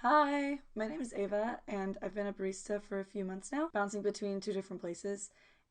Hi, my name is Ava, and I've been a barista for a few months now, bouncing between two different places.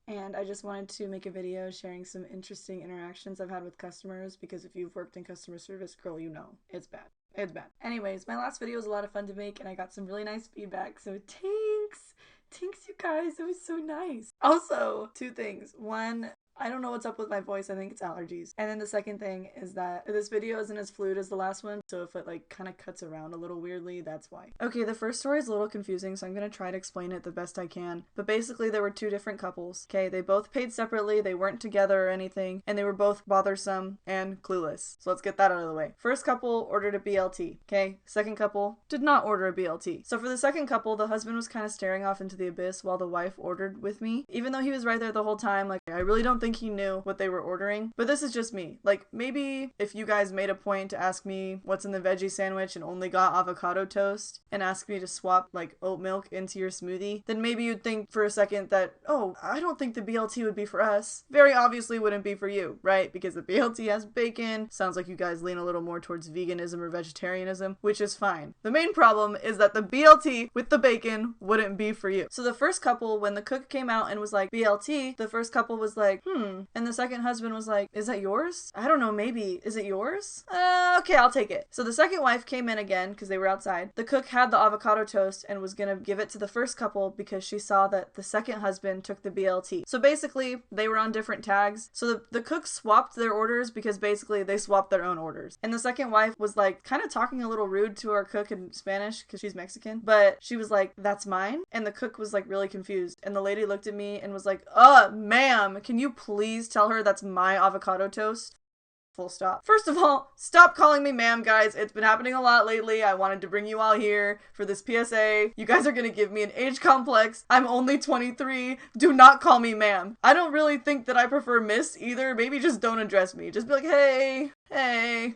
And I just wanted to make a video sharing some interesting interactions I've had with customers, because if you've worked in customer service, girl, you know, it's bad. It's bad. Anyways, my last video was a lot of fun to make, and I got some really nice feedback, so thanks! Thanks, you guys, it was so nice. Also, two things. One, I don't know what's up with my voice, I think it's allergies. And then the second thing is that this video isn't as fluid as the last one, so if it like kind of cuts around a little weirdly, that's why. Okay, the first story is a little confusing, so I'm gonna try to explain it the best I can. But basically there were two different couples. Okay, they both paid separately, they weren't together or anything, and they were both bothersome and clueless. So let's get that out of the way. First couple ordered a BLT. Okay, second couple did not order a BLT. So for the second couple, the husband was kind of staring off into the abyss while the wife ordered with me. Even though he was right there the whole time, like I really don't think he knew what they were ordering, but this is just me. Like, maybe if you guys made a point to ask me what's in the veggie sandwich and only got avocado toast and ask me to swap like oat milk into your smoothie, then maybe you'd think for a second that, oh, I don't think the BLT would be for us. Very obviously wouldn't be for you, right? Because the BLT has bacon. Sounds like you guys lean a little more towards veganism or vegetarianism, which is fine. The main problem is that the BLT with the bacon wouldn't be for you. So the first couple, when the cook came out and was like, BLT, the first couple was like, and the second husband was like, is that yours? I don't know, maybe. Is it yours? Okay, I'll take it. So the second wife came in again because they were outside. The cook had the avocado toast and was gonna give it to the first couple because she saw that the second husband took the BLT. So basically, they were on different tags. So the cook swapped their orders because basically they swapped their own orders. And the second wife was like kind of talking a little rude to our cook in Spanish because she's Mexican. But she was like, that's mine? And the cook was like really confused. And the lady looked at me and was like, ma'am, can you please tell her that's my avocado toast? Full stop. First of all, stop calling me ma'am, guys. It's been happening a lot lately. I wanted to bring you all here for this PSA. You guys are gonna give me an age complex. I'm only 23. Do not call me ma'am. I don't really think that I prefer miss either. Maybe just don't address me. Just be like, hey,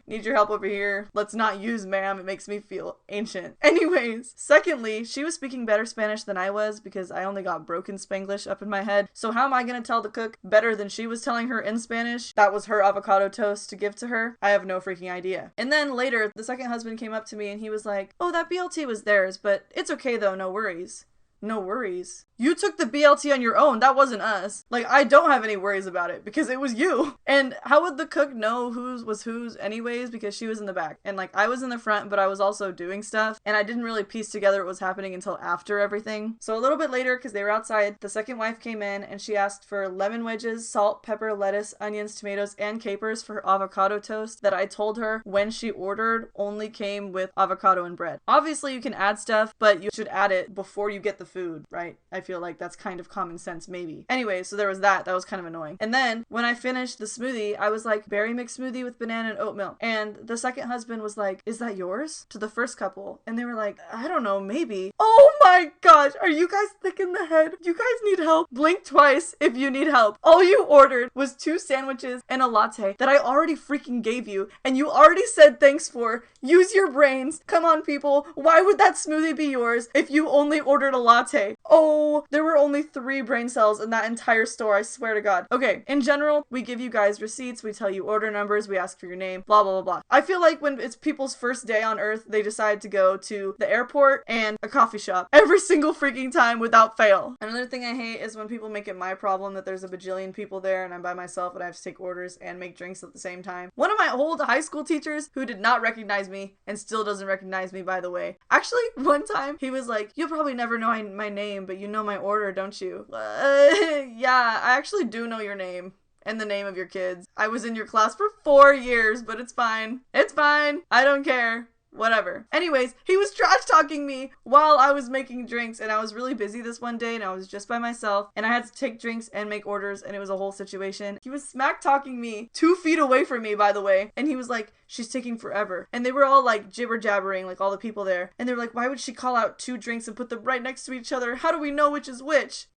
need your help over here. Let's not use ma'am. It makes me feel ancient. Anyways, secondly, she was speaking better Spanish than I was because I only got broken Spanglish up in my head. So how am I gonna tell the cook better than she was telling her in Spanish that was her avocado toast to give to her? I have no freaking idea. And then later, the second husband came up to me and he was like, oh, that BLT was theirs, but it's okay though, no worries. No worries. You took the BLT on your own. That wasn't us. Like, I don't have any worries about it because it was you. And how would the cook know whose was whose anyways? Because she was in the back. And like, I was in the front, but I was also doing stuff. And I didn't really piece together what was happening until after everything. So a little bit later, because they were outside, the second wife came in and she asked for lemon wedges, salt, pepper, lettuce, onions, tomatoes, and capers for her avocado toast that I told her when she ordered only came with avocado and bread. Obviously, you can add stuff, but you should add it before you get the food, right? I feel like that's kind of common sense, maybe. Anyway, so there was that. That was kind of annoying. And then when I finished the smoothie, I was like, berry mix smoothie with banana and oat milk. And the second husband was like, is that yours? To the first couple. And they were like, I don't know, maybe. Oh my gosh, are you guys thick in the head? You guys need help. Blink twice if you need help. All you ordered was 2 sandwiches and a latte that I already freaking gave you, and you already said thanks for. Use your brains. Come on, people. Why would that smoothie be yours if you only ordered a latte? Oh, there were only 3 brain cells in that entire store, I swear to God. Okay, in general, we give you guys receipts, we tell you order numbers, we ask for your name, blah, blah, blah, blah. I feel like when it's people's first day on Earth, they decide to go to the airport and a coffee shop every single freaking time without fail. Another thing I hate is when people make it my problem that there's a bajillion people there and I'm by myself and I have to take orders and make drinks at the same time. One of my old high school teachers who did not recognize me and still doesn't recognize me, by the way. Actually, one time he was like, you'll probably never know my name, but you know my order, don't you? Yeah, I actually do know your name and the name of your kids. I was in your class for 4 years, but it's fine. It's fine. I don't care. Whatever. Anyways, he was trash talking me while I was making drinks, and I was really busy this one day and I was just by myself and I had to take drinks and make orders and it was a whole situation. He was smack talking me 2 feet away from me, by the way, and he was like, she's taking forever. And they were all like jibber jabbering, like all the people there, and they were like, why would she call out 2 drinks and put them right next to each other? How do we know which is which?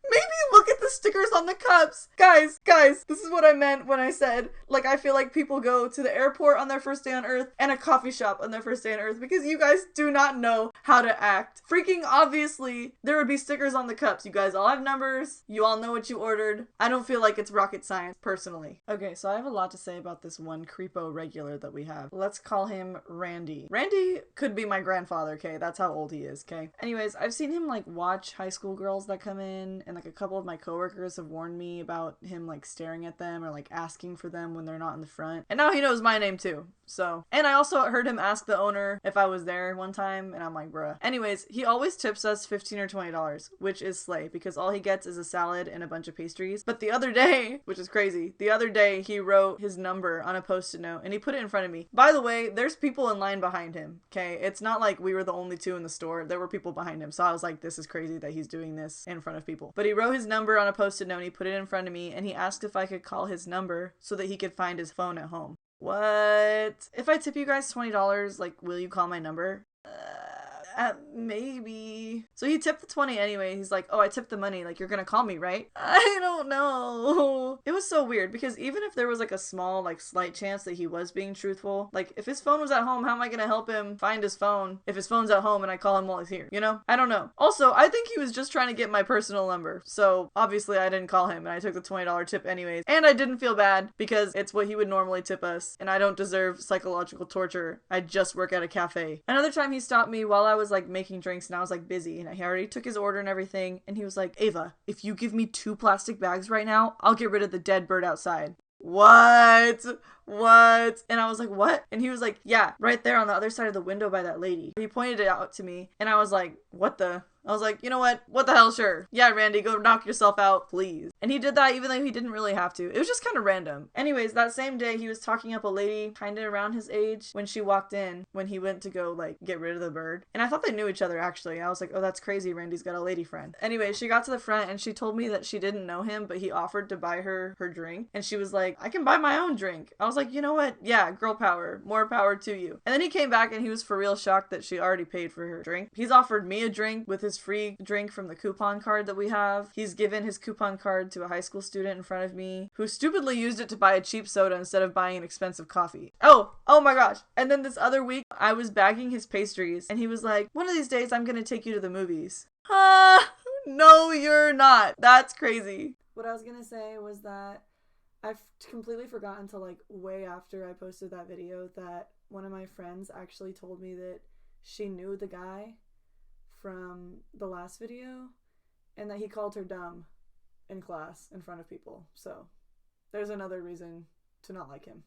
Maybe look at the stickers on the cups. Guys, this is what I meant when I said, like, I feel like people go to the airport on their first day on Earth and a coffee shop on their first day on Earth because you guys do not know how to act. Freaking obviously, there would be stickers on the cups. You guys all have numbers. You all know what you ordered. I don't feel like it's rocket science, personally. Okay, so I have a lot to say about this one creepo regular that we have. Let's call him Randy. Randy could be my grandfather, okay? That's how old he is, okay? Anyways, I've seen him, like, watch high school girls that come in, and, like, a couple of my coworkers have warned me about him, like, staring at them or, like, asking for them when they're not in the front. And now he knows my name, too. So, and I also heard him ask the owner if I was there one time, and I'm like, bruh. Anyways, he always tips us $15 or $20, which is slay, because all he gets is a salad and a bunch of pastries. But the other day, which is crazy, the other day he wrote his number on a post-it note, and he put it in front of me. By the way, there's people in line behind him, okay? It's not like we were the only two in the store. There were people behind him, so I was like, this is crazy that he's doing this in front of people. But he wrote his number on a post-it note, and he put it in front of me, and he asked if I could call his number so that he could find his phone at home. What? If I tip you guys $20, like, will you call my number? Maybe. So he tipped the 20 anyway. He's like, oh, I tipped the money. Like, you're gonna call me, right? I don't know. It was so weird because even if there was like a small, like, slight chance that he was being truthful, like, if his phone was at home, how am I gonna help him find his phone if his phone's at home and I call him while he's here? You know? I don't know. Also, I think he was just trying to get my personal number. So obviously I didn't call him and I took the $20 tip anyways. And I didn't feel bad because it's what he would normally tip us. And I don't deserve psychological torture. I just work at a cafe. Another time he stopped me while I was like making drinks and I was like busy and he already took his order and everything, and he was like, Ava, if you give me 2 plastic bags right now, I'll get rid of the dead bird outside. What? And I was like, what? And he was like, yeah, right there on the other side of the window by that lady. He pointed it out to me and I was like, what the? I was like, you know what the hell, sure. Yeah, Randy, go knock yourself out, please. And he did that even though he didn't really have to. It was just kind of random. Anyways, that same day, he was talking up a lady kind of around his age when she walked in, when he went to go, like, get rid of the bird. And I thought they knew each other, actually. I was like, oh, that's crazy. Randy's got a lady friend. Anyway, she got to the front and she told me that she didn't know him, but he offered to buy her drink. And she was like, I can buy my own drink. I was like, you know what? Yeah, girl power. More power to you. And then he came back and he was for real shocked that she already paid for her drink. He's offered me a drink with his free drink from the coupon card that we have. He's given his coupon card to a high school student in front of me who stupidly used it to buy a cheap soda instead of buying an expensive coffee. Oh my gosh. And then this other week I was bagging his pastries and he was like, one of these days I'm gonna take you to the movies. No, you're not. That's crazy. What I was gonna say was that I've completely forgotten to, like, way after I posted that video that one of my friends actually told me that she knew the guy from the last video and that he called her dumb in class in front of people. So there's another reason to not like him.